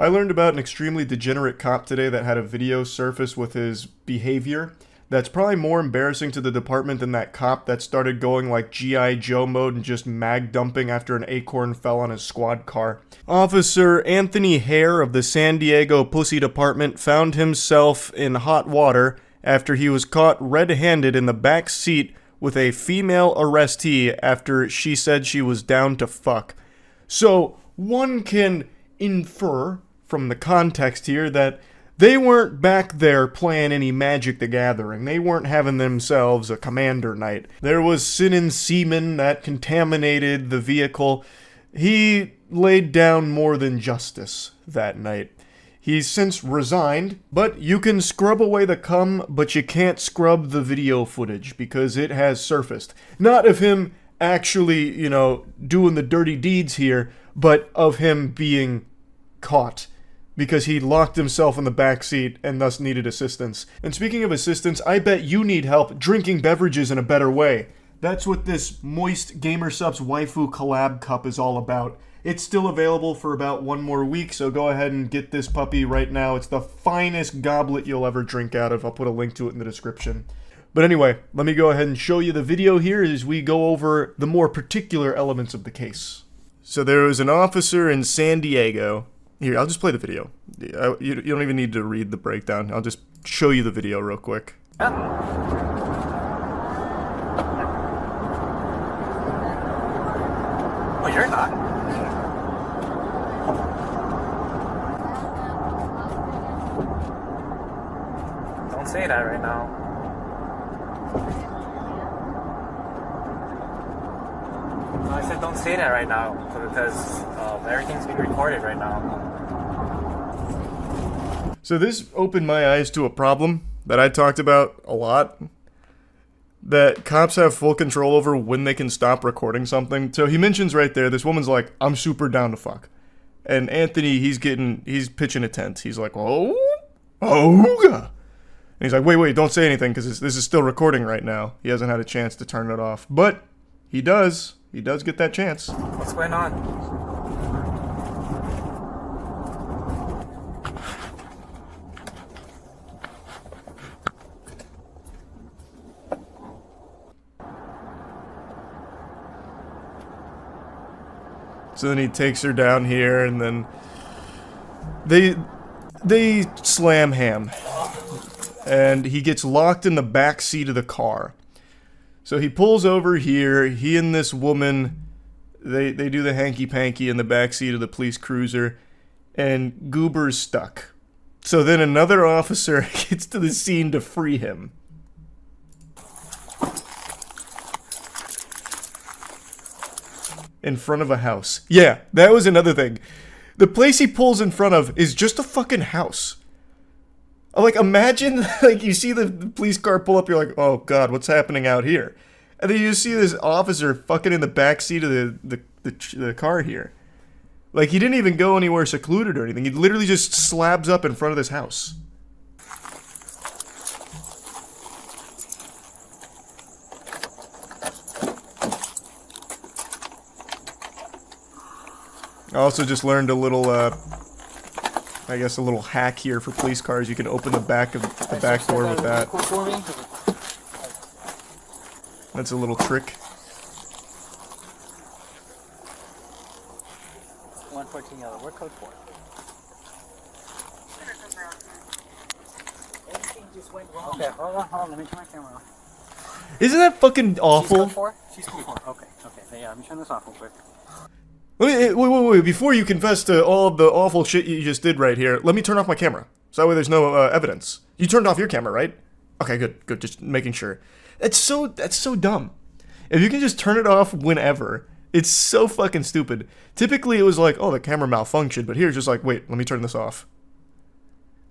I learned about an extremely degenerate cop today that had a video surface with his behavior that's probably more embarrassing to the department than that cop that started going like G.I. Joe mode and just mag dumping after an acorn fell on his squad car. Officer Anthony Hare of the San Diego Pussy Department found himself in hot water after he was caught red-handed in the back seat with a female arrestee after she said she was down to fuck. So, one can infer from the context here that they weren't back there playing any Magic the Gathering. They weren't having themselves a commander night. There was sin and semen that contaminated the vehicle. He laid down more than justice that night. He's since resigned, but you can scrub away the cum, but you can't scrub the video footage because it has surfaced. Not of him actually, doing the dirty deeds here, but of him being caught because he locked himself in the back seat and thus needed assistance. And speaking of assistance, I bet you need help drinking beverages in a better way. That's what this Moist Gamer Supps Waifu Collab Cup is all about. It's still available for about one more week, so go ahead and get this puppy right now. It's the finest goblet you'll ever drink out of. I'll put a link to it in the description. But anyway, let me go ahead and show you the video here as we go over the more particular elements of the case. So there was an officer in San Diego. Here, I'll just play the video. You don't even need to read the breakdown. I'll just show you the video real quick. Oh, you're not? Don't say that right now. No, I said don't say that right now because everything's being recorded right now. So this opened my eyes to a problem that I talked about a lot. That cops have full control over when they can stop recording something. So he mentions right there, this woman's like, I'm super down to fuck. And Anthony, he's pitching a tent. He's like, and he's like, wait, don't say anything because this is still recording right now. He hasn't had a chance to turn it off. But he does. He does get that chance. What's going on? So then he takes her down here, and then they slam ham, and he gets locked in the back seat of the car. So he pulls over here. He and this woman, they do the hanky-panky in the back seat of the police cruiser, and Goober's stuck. So then another officer gets to the scene to free him. In front of a house. Yeah, that was another thing. The place he pulls in front of is just a fucking house. Like, imagine, you see the police car pull up, you're like, oh god, what's happening out here? And then you see this officer fucking in the back seat of the car here. Like, he didn't even go anywhere secluded or anything. He literally just slabs up in front of this house. I also just learned a little, I guess a little hack here for police cars. You can open the back door with that. That's a little trick. 114 yellow. What code for? Everything just went wrong. Okay, hold on. Let me turn my camera off. Isn't that fucking awful? She's code 4? She's code 4. Okay. Yeah, let me turn this off real quick. Wait, before you confess to all of the awful shit you just did right here, let me turn off my camera. So that way there's no evidence. You turned off your camera, right? Okay, good, just making sure. That's so dumb. If you can just turn it off whenever, it's so fucking stupid. Typically it was like, oh, the camera malfunctioned, but here it's just like, wait, let me turn this off.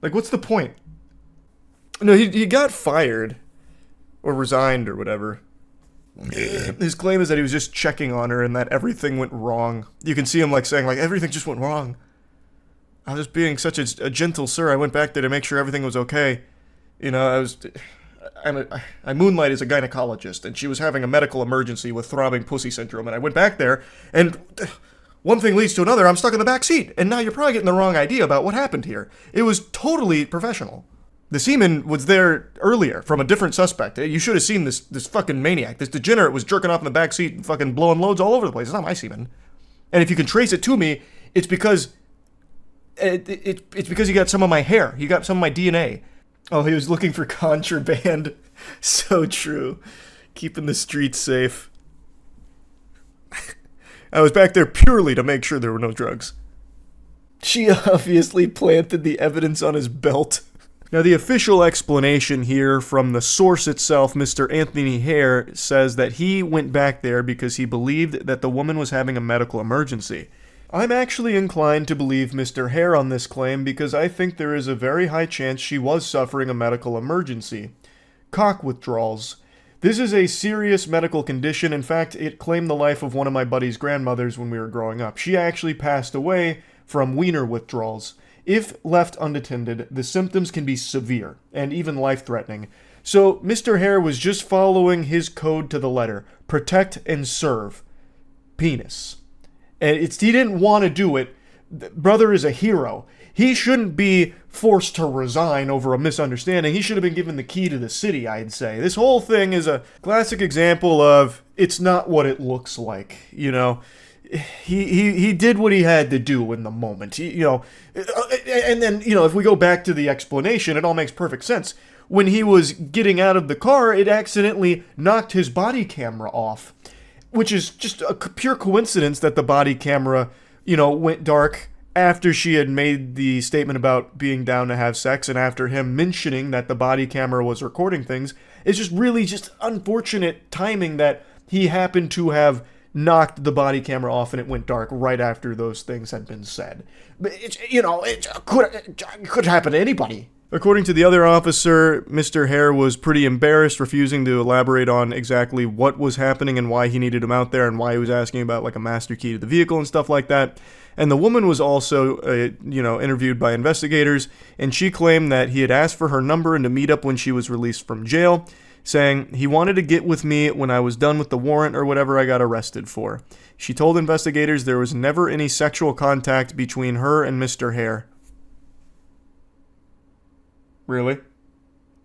Like, what's the point? No, he got fired. Or resigned or whatever. His claim is that he was just checking on her and that everything went wrong. You can see him saying everything just went wrong. I was being such a gentle sir. I went back there to make sure everything was okay. I moonlight as a gynecologist, and she was having a medical emergency with throbbing pussy syndrome, and I went back there, and one thing leads to another. I'm stuck in the back seat. And now you're probably getting the wrong idea about what happened here. It was totally professional. The seaman was there earlier from a different suspect. You should have seen this fucking maniac. This degenerate was jerking off in the back seat and fucking blowing loads all over the place. It's not my seaman. And if you can trace it to me, it's because it's because he got some of my hair. He got some of my DNA. Oh, he was looking for contraband. So true. Keeping the streets safe. I was back there purely to make sure there were no drugs. She obviously planted the evidence on his belt. Now, the official explanation here from the source itself, Mr. Anthony Hare, says that he went back there because he believed that the woman was having a medical emergency. I'm actually inclined to believe Mr. Hare on this claim because I think there is a very high chance she was suffering a medical emergency. Cock withdrawals. This is a serious medical condition. In fact, it claimed the life of one of my buddy's grandmothers when we were growing up. She actually passed away from wiener withdrawals. If left unattended, the symptoms can be severe and even life-threatening. So Mr. Hare was just following his code to the letter. Protect and serve. Penis. And he didn't want to do it. Brother is a hero. He shouldn't be forced to resign over a misunderstanding. He should have been given the key to the city, I'd say. This whole thing is a classic example of it's not what it looks like, you know. He did what he had to do in the moment, and then, if we go back to the explanation, it all makes perfect sense. When he was getting out of the car, it accidentally knocked his body camera off, which is just a pure coincidence that the body camera, went dark after she had made the statement about being down to have sex and after him mentioning that the body camera was recording things. It's just really just unfortunate timing that he happened to have knocked the body camera off and it went dark right after those things had been said. But it could happen to anybody. According to the other officer, Mr. Hare was pretty embarrassed, refusing to elaborate on exactly what was happening and why he needed him out there and why he was asking about like a master key to the vehicle and stuff like that. And the woman was also, interviewed by investigators, and she claimed that he had asked for her number and to meet up when she was released from jail, saying he wanted to get with me when I was done with the warrant or whatever I got arrested for. She told investigators there was never any sexual contact between her and Mr. Hare. Really?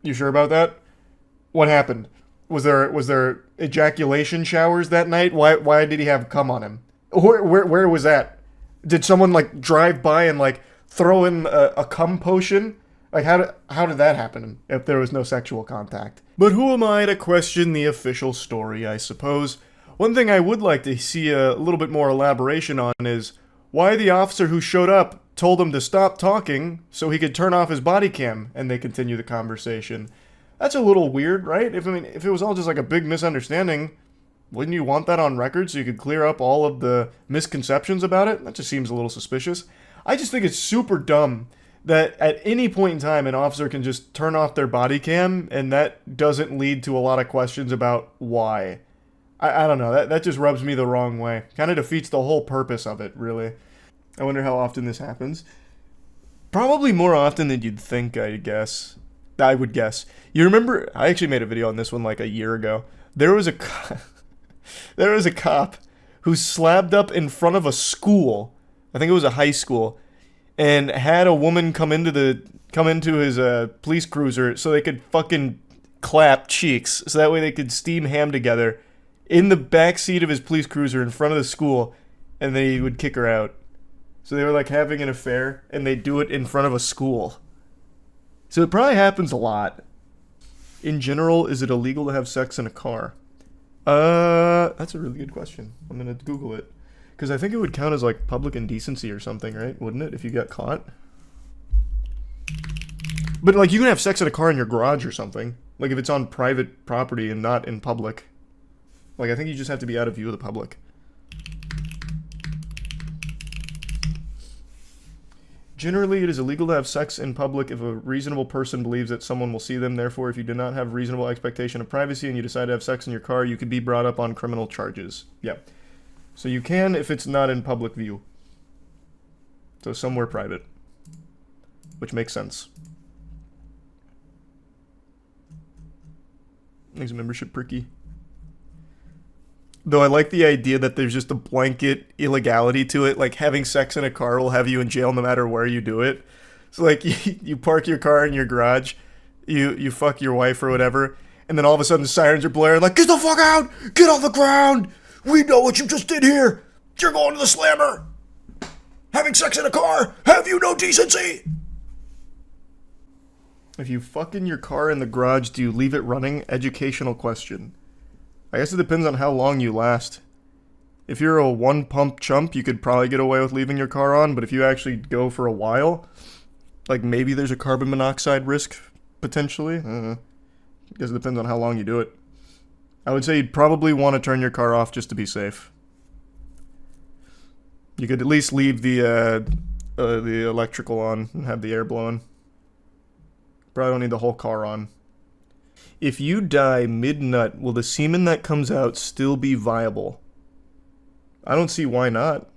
You sure about that? What happened? Was there ejaculation showers that night? Why did he have cum on him? Where was that? Did someone drive by and throw in a cum potion? How did that happen if there was no sexual contact? But who am I to question the official story, I suppose? One thing I would like to see a little bit more elaboration on is why the officer who showed up told him to stop talking so he could turn off his body cam and they continue the conversation. That's a little weird, right? If it was all just a big misunderstanding, wouldn't you want that on record so you could clear up all of the misconceptions about it? That just seems a little suspicious. I just think it's super dumb that at any point in time an officer can just turn off their body cam and that doesn't lead to a lot of questions about why. I don't know, that just rubs me the wrong way. Kind of defeats the whole purpose of it, really. I wonder how often this happens. Probably more often than you'd think, I would guess. You remember, I actually made a video on this one a year ago. There was a cop who slabbed up in front of a school, I think it was a high school, and had a woman come into his police cruiser so they could fucking clap cheeks, so that way they could steam ham together in the back seat of his police cruiser in front of the school, and then he would kick her out. So they were having an affair, and they do it in front of a school. So it probably happens a lot. In general, is it illegal to have sex in a car? That's a really good question. I'm gonna Google it. Because I think it would count as public indecency or something, right? Wouldn't it, if you got caught? But you can have sex in a car in your garage or something. If it's on private property and not in public. I think you just have to be out of view of the public. Generally, it is illegal to have sex in public if a reasonable person believes that someone will see them. Therefore, if you do not have reasonable expectation of privacy and you decide to have sex in your car, you could be brought up on criminal charges. Yeah. So you can if it's not in public view. So somewhere private. Which makes sense. Makes membership pricky. Though I like the idea that there's just a blanket illegality to it. Like having sex in a car will have you in jail no matter where you do it. So like you park your car in your garage, you fuck your wife or whatever, and then all of a sudden the sirens are blaring like, get the fuck out! Get off the ground! We know what you just did here! You're going to the slammer! Having sex in a car! Have you no decency? If you fuck in your car in the garage, do you leave it running? Educational question. I guess it depends on how long you last. If you're a one-pump chump, you could probably get away with leaving your car on, but if you actually go for a while, like maybe there's a carbon monoxide risk, potentially. I don't know. I guess it depends on how long you do it. I would say you'd probably want to turn your car off just to be safe. You could at least leave the electrical on and have the air blowing. Probably don't need the whole car on. If you die mid-nut, will the semen that comes out still be viable? I don't see why not.